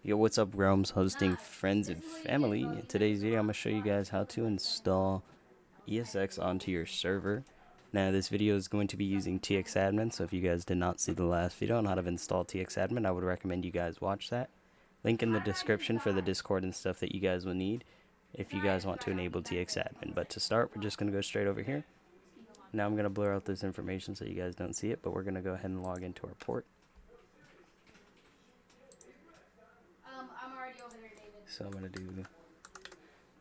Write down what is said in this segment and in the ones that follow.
Yo, what's up, Realms hosting friends and family? In today's video, I'm going to show you guys how to install ESX onto your server. Now, this video is going to be using TxAdmin, so if you guys did not see the last video on how to install TxAdmin, I would recommend you guys watch that. Link in the description for the Discord and stuff that you guys will need if you guys want to enable TxAdmin. But to start, we're just going to go straight over here. Now I'm going to blur out this information so you guys don't see it, but we're going to go ahead and log into our port. I'm already over there, David. So I'm going to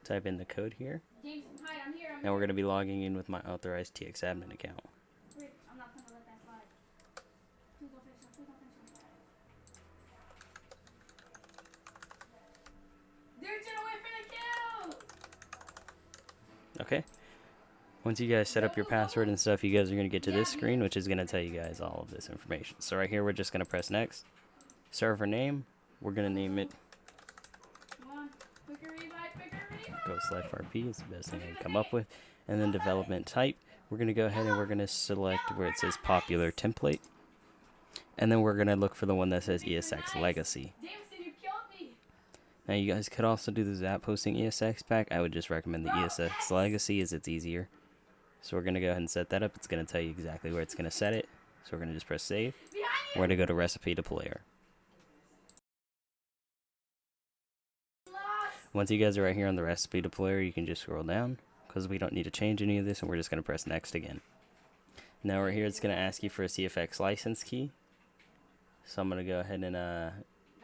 type in the code here. James, hi, I'm here. Now we're going to be logging in with my authorized TxAdmin account. Wait, I'm not gonna let that slide. Please don't finish him. Please don't finish him. They're gonna wait for the kill! Okay. Once you guys set up your password and stuff, you guys are going to get to this screen, which is going to tell you guys all of this information. So right here, we're just going to press next. Server name, we're going to name it Come on. Quicker revive, quicker revive! Ghost-RP. It's the best thing I can come up with. And then development type, we're going to go ahead and we're going to select where it says popular template. And then we're going to look for the one that says ESX legacy. Jameson, you killed me! Now you guys could also do the Zap hosting ESX pack. I would just recommend the ESX legacy as it's easier. So we're going to go ahead and set that up. It's going to tell you exactly where it's going to set it. So we're going to just press save. We're going to go to recipe deployer. Once you guys are right here on the recipe deployer, you can just scroll down because we don't need to change any of this, and we're just going to press next again. Now right here, it's going to ask you for a CFX license key. So I'm going to go ahead and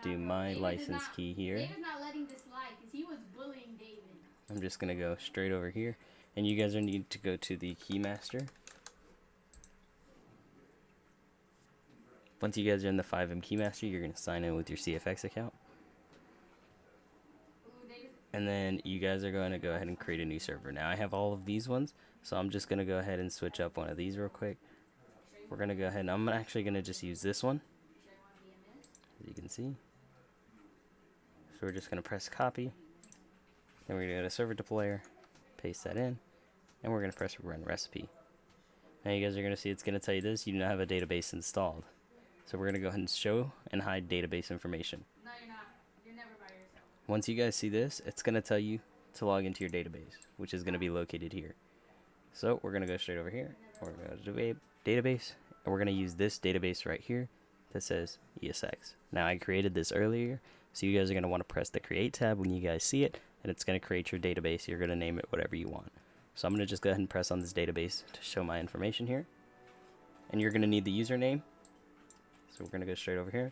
do my license key here. David's not letting this slide because he was bullying David. I'm just going to go straight over here. And you guys are need to go to the keymaster. Once you guys are in the FiveM keymaster, you're going to sign in with your CFX account. And then you guys are going to go ahead and create a new server. Now I have all of these ones, so I'm just going to go ahead and switch up one of these real quick. We're going to go ahead and I'm actually going to just use this one, as you can see. So we're just going to press copy. Then we're going to go to server deployer, paste that in, and we're going to press run recipe. Now you guys are going to see it's going to tell you this, you do not have a database installed. So we're going to go ahead and show and hide database information. No, you're not. You're never by yourself. Once you guys see this, it's going to tell you to log into your database, which is going to be located here. So we're going to go straight over here. We're going to go to database, and we're going to use this database right here that says ESX. Now I created this earlier, so you guys are going to want to press the create tab when you guys see it, and it's going to create your database. You're going to name it whatever you want. So I'm going to just go ahead and press on this database to show my information here. And you're going to need the username. So we're going to go straight over here.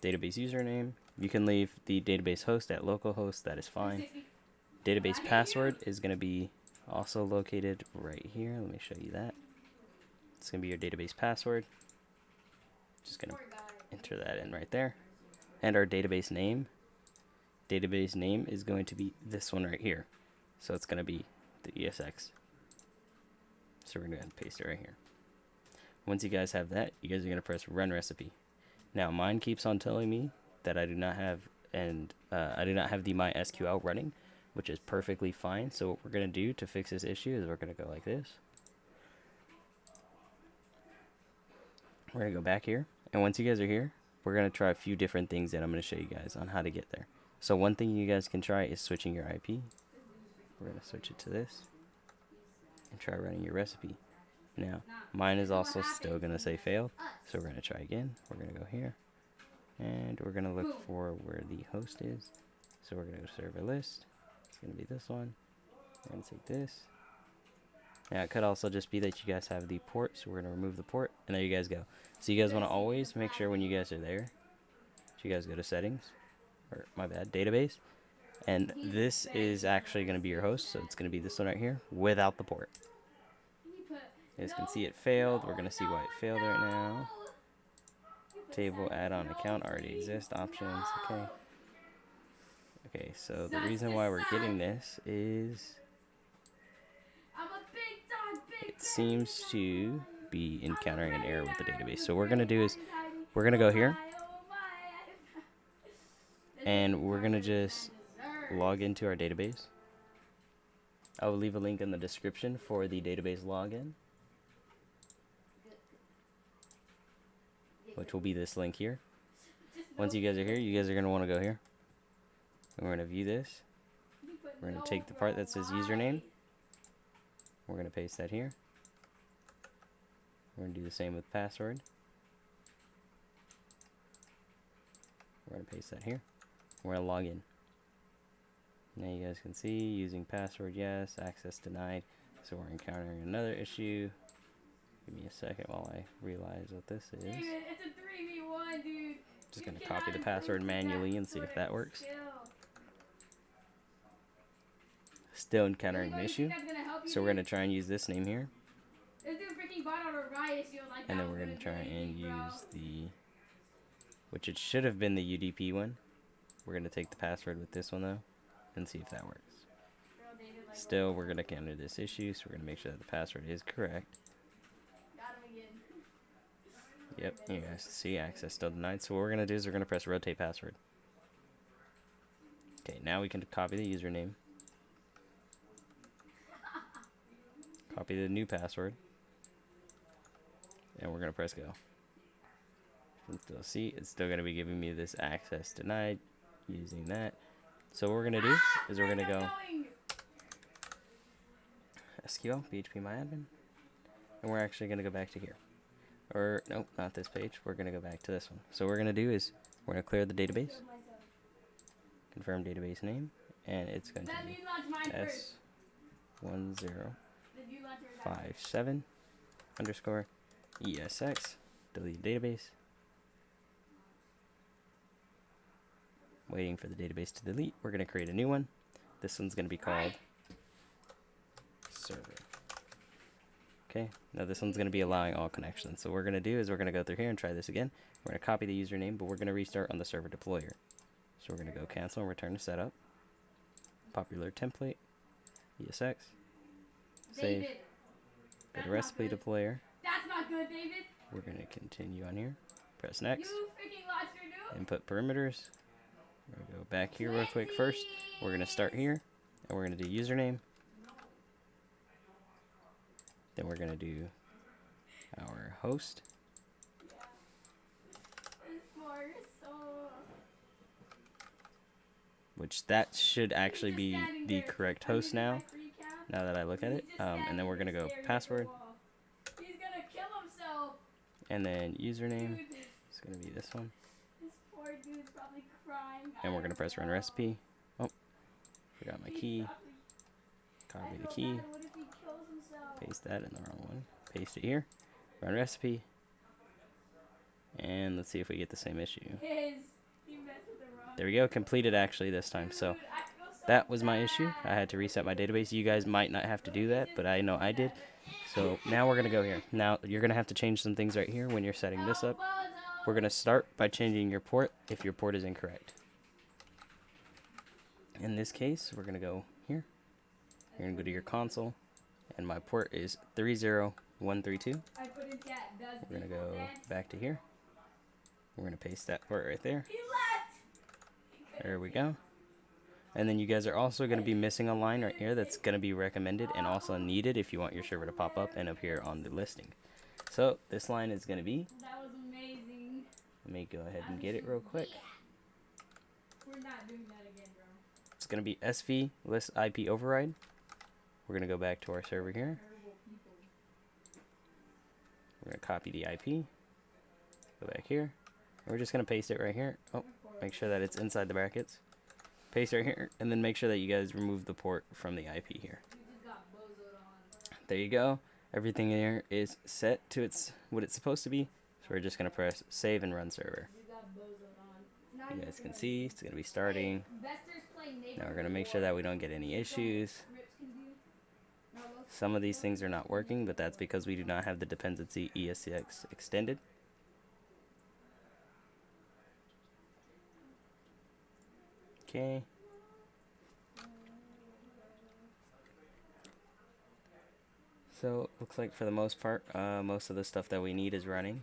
Database username. You can leave the database host at localhost. That is fine. Database password is going to be also located right here. Let me show you that. It's going to be your database password. Just going to enter that in right there. And our database name. Database name is going to be this one right here. So it's going to be the ESX. So we're going to go ahead and paste it right here. Once you guys have that, you guys are going to press run recipe. Now mine keeps on telling me that I do not have the MySQL running, which is perfectly fine. So what we're going to do to fix this issue is we're going to go like this. We're going to go back here, and once you guys are here, we're going to try a few different things that I'm going to show you guys on how to get there. So one thing you guys can try is switching your IP. We're going to switch it to this and try running your recipe. Now, mine is also still going to say failed, so we're going to try again. We're going to go here, and we're going to look for where the host is. So we're going to go to server list. It's going to be this one. We're going to take this. Now, it could also just be that you guys have the port, so we're going to remove the port, and there you guys go. So you guys want to always make sure when you guys are there, you guys go to settings, or my bad, database, and this is actually going to be your host, so it's going to be this one right here without the port. You guys can see it failed. We're going to see why it failed right now. Table add-on account already exists. Options. Okay. Okay, so the reason why we're getting this is it seems to be encountering an error with the database. So what we're going to do is we're going to go here, and we're going to just log into our database. I will leave a link in the description for the database login, which will be this link here. Once you guys are here, you guys are going to want to go here. And we're going to view this. You put We're going no, to take the bro, part that says username. why? We're going to paste that here. We're going to do the same with password. We're going to paste that here. We're going to log in. Now you guys can see using password, yes, access denied. So we're encountering another issue. Give me a second while I realize what this is. David, it's a 3v1, dude. Just You going to cannot copy the improve password to manually that and see if sort that of works. skill. Still encountering an Really, issue. that's gonna help you, So we're going to try and use this name here. This dude freaking bought out a riot shield like And that then was we're going gonna to do try anything, and bro. use the, which it should have been the UDP one. We're going to take the password with this one though and see if that works. Bro, David, like, Still, we're going to counter this issue, so we're going to make sure that the password is correct. got him again. Yep, you guys see access still denied. So what we're going to do is we're going to press rotate password. Okay, now we can copy the username. Copy the new password. And we're going to press go. You can still see it's still going to be giving me this access denied using that. So what we're going to do is we're going to go SQL, PHP-MyAdmin. And we're actually going to go back to here. Or, nope, not this page. We're going to go back to this one. So what we're going to do is we're going to clear the database. Confirm database name. And it's going to Let be me launch mine first. Did you launch yours out? S1057 _ ESX. Delete database. Waiting for the database to delete. We're going to create a new one. This one's going to be called server. Okay, now this one's going to be allowing all connections. So what we're going to do is we're going to go through here and try this again. We're going to copy the username, but we're going to restart on the server deployer. So we're going to go cancel and return to setup. Popular template. ESX. Save. David, Go that's to recipe not good. deployer. That's not good, David. We're going to continue on here. Press next. You freaking launched your dude. Input perimeters. We're going to go back here real quick first. We're going to start here. And we're going to do username. Then we're going to do our host. Which that should actually be the correct host now that I look at it. And then we're going to go password. He's gonna kill himself. And then username. Dude, It's going to be this one. this poor dude's probably crying. And we're going to press run recipe. Oh, forgot my key. Copy the key. What if he kills himself? Paste that in the wrong one. Paste it here. Run recipe. And let's see if we get the same issue. He messed with the wrong. There we go. Completed actually this time. So Dude, I feel so that was my bad. issue. I had to reset my database. You guys might not have to do that, but I know I did. So now we're going to go here. Now you're going to have to change some things right here when you're setting this up. We're going to start by changing your port if your port is incorrect. In this case, we're going to go here. You're going to go to your console. And my port is 30132. I put in chat. We're going to go back to here. We're going to paste that port right there. He left. There we go. And then you guys are also going to be missing a line right here that's going to be recommended and also needed if you want your server to pop up and appear on the listing. So this line is going to be, That was amazing. let me go ahead and get it real quick. We're not doing that again, bro. It's going to be SV list IP override. We're going to go back to our server here. Terrible people. We're going to copy the IP. Go back here. And we're just going to paste it right here. Oh, make sure that it's inside the brackets. Paste right here, and then make sure that you guys remove the port from the IP here. You just got bozoed on. There you go. Everything in here is set to what it's supposed to be. So we're just going to press save and run server. You got bozoed on. You guys can see it's going to be starting. Investors play Now we're going to make sure that we don't get any issues. Some of these things are not working, but that's because we do not have the dependency ESX extended. Okay. So looks like for the most part, most of the stuff that we need is running.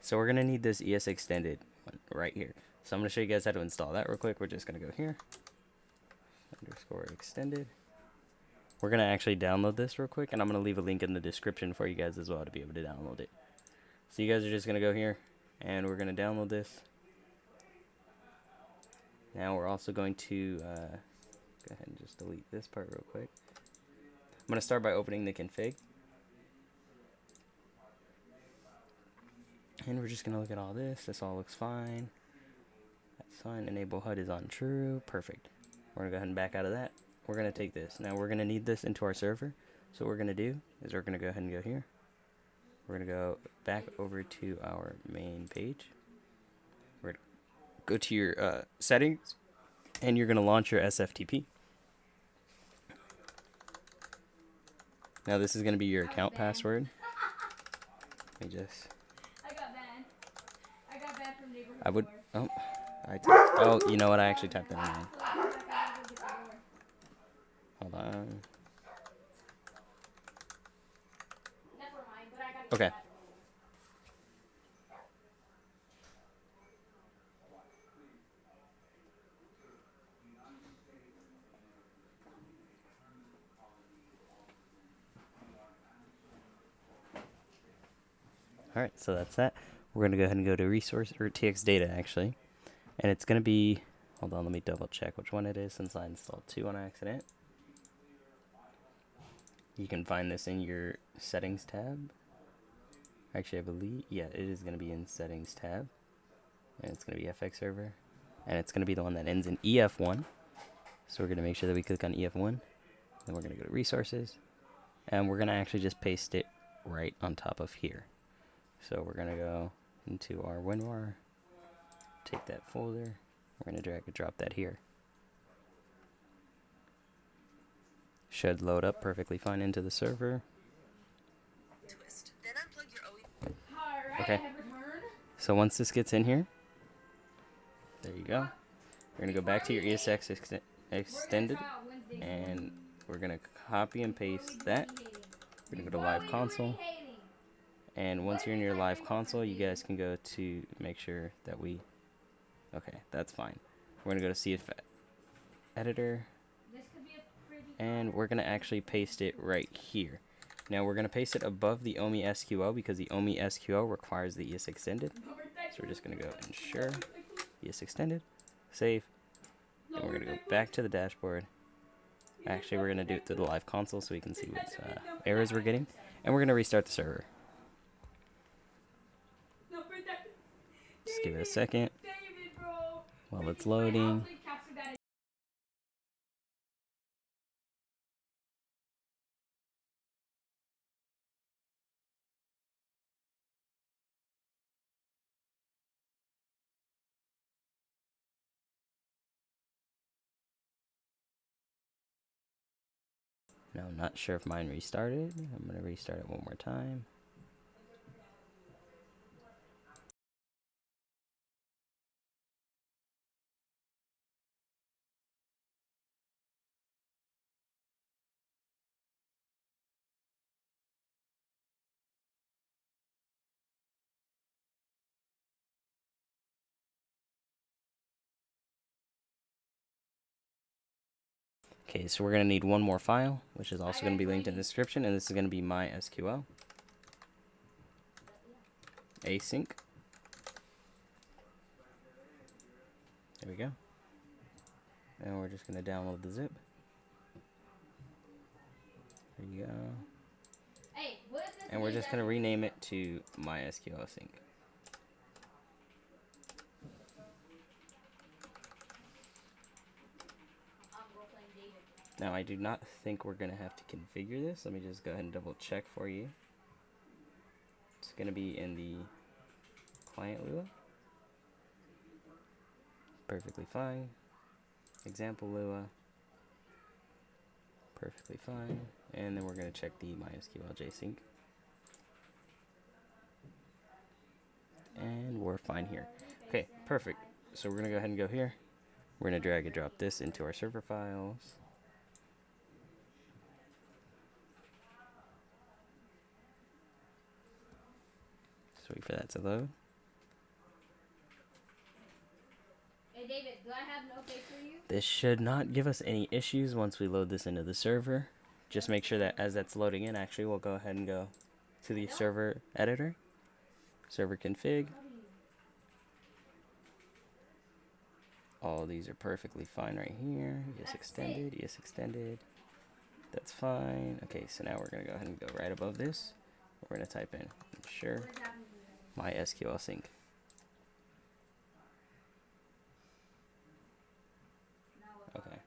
So we're gonna need this ES extended one right here. So I'm gonna show you guys how to install that real quick. We're just gonna go here, _ extended. We're gonna actually download this real quick, and I'm gonna leave a link in the description for you guys as well to be able to download it. So you guys are just going to go here, and we're going to download this. Now we're also going to go ahead and just delete this part real quick. I'm going to start by opening the config. And we're just going to look at all this. This all looks fine. That's fine. Enable HUD is on true. Perfect. We're going to go ahead and back out of that. We're going to take this. Now we're going to need this into our server. So what we're going to do is we're going to go ahead and go here. We're going to go back over to our main page. We're going to go to your settings, and you're going to launch your SFTP. Now this is going to be your account password. Let me just... I got banned. I got banned from neighborhood. I would... Door. Oh, you know what? I actually typed that in wrong. So I gotta go get the door. Hold on. That's for mine, but I gotta get Okay. that. Alright, so that's that. We're going to go ahead and go to resource, or TxData actually. And it's going to be, hold on, let me double check which one it is since I installed 2 on accident. You can find this in your settings tab. Actually, I believe, yeah, it is going to be in settings tab. And it's going to be FX server. And it's going to be the one that ends in EF1. So we're going to make sure that we click on EF1. Then we're going to go to resources. And we're going to actually just paste it right on top of here. So we're going to go into our WinRAR, take that folder, we're going to drag and drop that here. Should load up perfectly fine into the server. Then unplug your OE. Alright, Okay. I have returned. So once this gets in here, there you go. We're going to go back to your ESX extended, and we're going to copy and paste that. We're going to go to live console. And once you're in your live console, you guys can go to make sure that we... Okay, that's fine. We're going to go to CF editor. And we're going to actually paste it right here. Now we're going to paste it above the OMI SQL because the OMI SQL requires the ES extended. So we're just going to go ensure ES extended, save. And we're going to go back to the dashboard. Actually, we're going to do it through the live console so we can see what errors we're getting. And we're going to restart the server. Just give it a second while it's loading. Now, I'm not sure if mine restarted. I'm going to restart it one more time. Okay, so we're going to need one more file, which is also going to be linked in the description, and this is going to be MySQL. Async. There we go. And we're just going to download the zip. There you go. Hey, what if this And we're means just going to that- rename it to MySQL Sync. role-playing David. Now, I do not think we're going to have to configure this. Let me just go ahead and double check for you. It's going to be in the client Lua. Perfectly fine. Example Lua. Perfectly fine. And then we're going to check the MySQL JSync. And we're fine here. Okay, perfect. So we're going to go ahead and go here. We're going to drag and drop this into our server files. Just wait for that to load. Hey David, do I have no face for you? This should not give us any issues once we load this into the server. Just make sure that as that's loading in, actually, we'll go ahead and go to the server editor. server config. All these are perfectly fine right here. ES extended, ES extended. That's fine. Okay, so now we're going to go ahead and go right above this. We're going to type in ensure MySQL sync. Okay.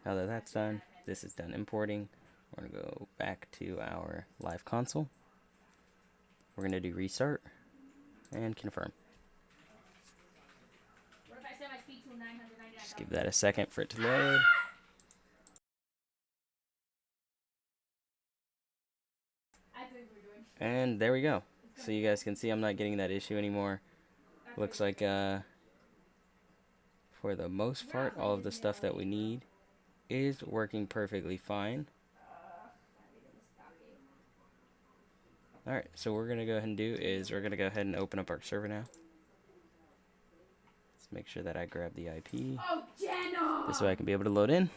Now that that's done, this is done importing. We're going to go back to our live console. We're going to do restart and confirm. What if I set my speed to 999? Just give that a second for it to load. And there we go. So you guys can see I'm not getting that issue anymore. Looks like for the most part, all of the stuff that we need is working perfectly fine. Alright, so what we're going to go ahead and do is we're going to go ahead and open up our server now. Let's make sure that I grab the IP. Oh, Jenna! This way I can be able to load in.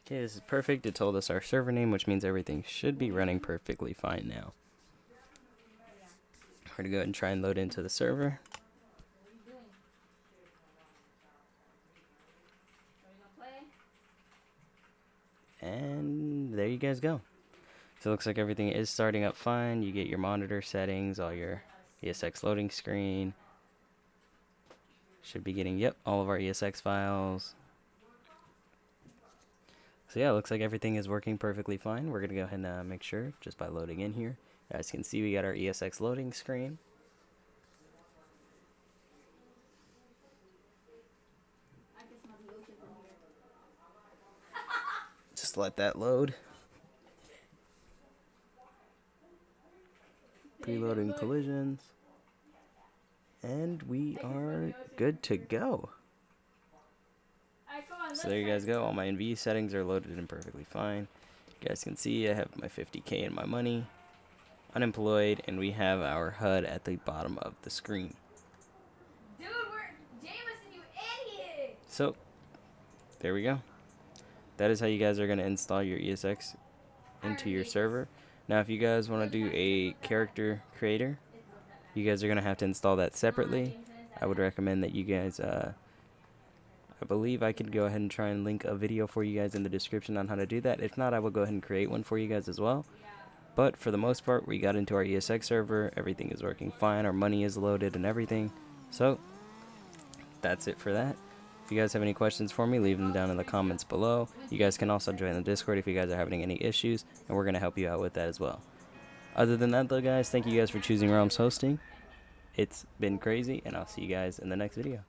Okay, this is perfect. It told us our server name, which means everything should be running perfectly fine now. We're going to go ahead and try and load into the server. And there you guys go. So it looks like everything is starting up fine. You get your monitor settings, all your ESX loading screen. Should be getting, yep, all of our ESX files. So yeah, it looks like everything is working perfectly fine. We're going to go ahead and make sure just by loading in here. As you can see, we got our ESX loading screen. Just let that load. Preloading collisions. And we are good to go. So there you guys go. All my NV settings are loaded in perfectly fine. You guys can see I have my 50K in my money, unemployed, and we have our HUD at the bottom of the screen. Dude, we're Jameson, you idiot! So there we go. That is how you guys are going to install your ESX into your server. Now if you guys want to do a character creator, you guys are going to have to install that separately. I would recommend that you guys I believe I could go ahead and try and link a video for you guys in the description on how to do that. If not, I will go ahead and create one for you guys as well. But for the most part, we got into our ESX server. Everything is working fine. Our money is loaded and everything. So that's it for that. If you guys have any questions for me, leave them down in the comments below. You guys can also join the Discord if you guys are having any issues, and we're going to help you out with that as well. Other than that, though, guys, thank you guys for choosing Realms Hosting. It's been crazy, and I'll see you guys in the next video.